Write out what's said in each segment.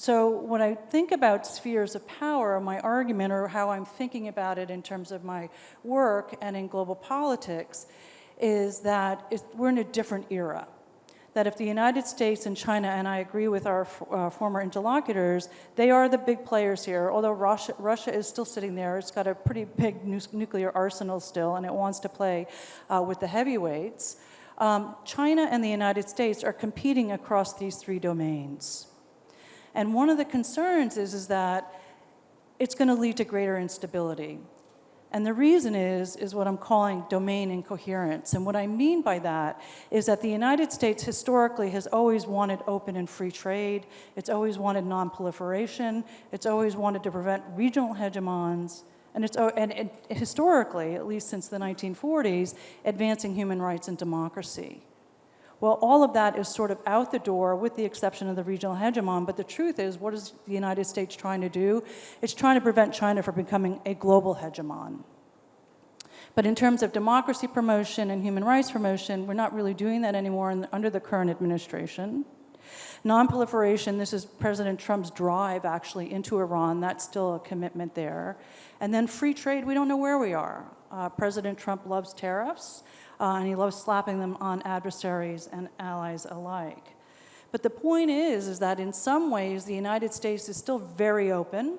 So when I think about spheres of power, my argument, or how I'm thinking about it in terms of my work and in global politics, is that we're in a different era. That if the United States and China, and I agree with our former interlocutors, they are the big players here, although Russia is still sitting there. It's got a pretty big nuclear arsenal still, and it wants to play with the heavyweights. China and the United States are competing across these three domains. And one of the concerns is that it's going to lead to greater instability. And the reason is what I'm calling domain incoherence. And what I mean by that is that the United States historically has always wanted open and free trade. It's always wanted non-proliferation. It's always wanted to prevent regional hegemons. And historically, at least since the 1940s, advancing human rights and democracy. Well, all of that is sort of out the door with the exception of the regional hegemon, but the truth is, what is the United States trying to do? It's trying to prevent China from becoming a global hegemon. But in terms of democracy promotion and human rights promotion, we're not really doing that anymore under the current administration. Non-proliferation, this is President Trump's drive actually into Iran, that's still a commitment there. And then free trade, we don't know where we are. President Trump loves tariffs. And he loves slapping them on adversaries and allies alike. But the point is that in some ways, the United States is still very open,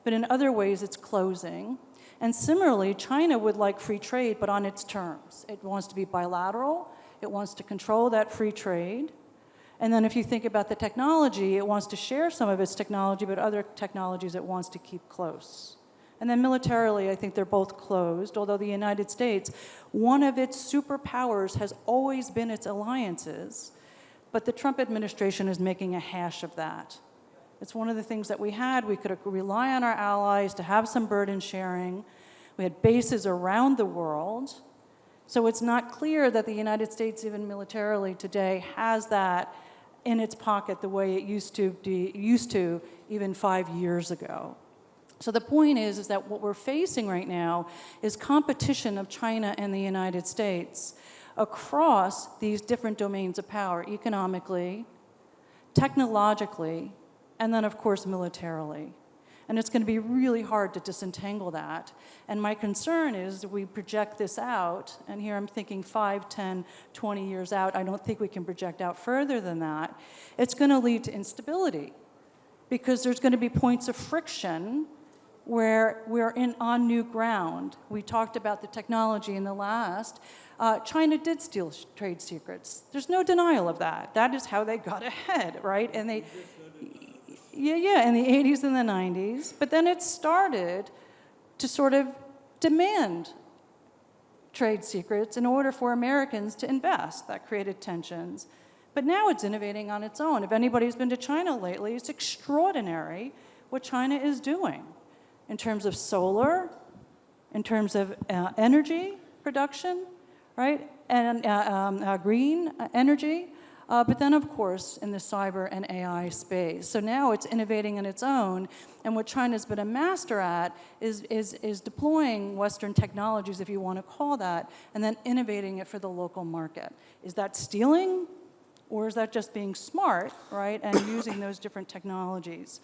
but in other ways, it's closing. And similarly, China would like free trade, but on its terms. It wants to be bilateral. It wants to control that free trade. And then if you think about the technology, it wants to share some of its technology, but other technologies it wants to keep close. And then militarily, I think they're both closed, although the United States, one of its superpowers has always been its alliances, but the Trump administration is making a hash of that. It's one of the things that we had. We could rely on our allies to have some burden sharing. We had bases around the world. So it's not clear that the United States, even militarily today, has that in its pocket the way it used to even 5 years ago. So the point is that what we're facing right now is competition of China and the United States across these different domains of power, economically, technologically, and then, of course, militarily. And it's going to be really hard to disentangle that. And my concern is that we project this out, and here I'm thinking 5, 10, 20 years out. I don't think we can project out further than that. It's going to lead to instability because there's going to be points of friction where we're on new ground. We talked about the technology in the last. China did steal trade secrets. There's no denial of that. That is how they got ahead, right? And they, yeah, in the 80s and the 90s. But then it started to sort of demand trade secrets in order for Americans to invest. That created tensions. But now it's innovating on its own. If anybody's been to China lately, it's extraordinary what China is doing in terms of solar, in terms of energy production, right? And green energy. But then, of course, in the cyber and AI space. So now it's innovating on its own. And what China's been a master at is deploying Western technologies, if you want to call that, and then innovating it for the local market. Is that stealing? Or is that just being smart, right, and using those different technologies?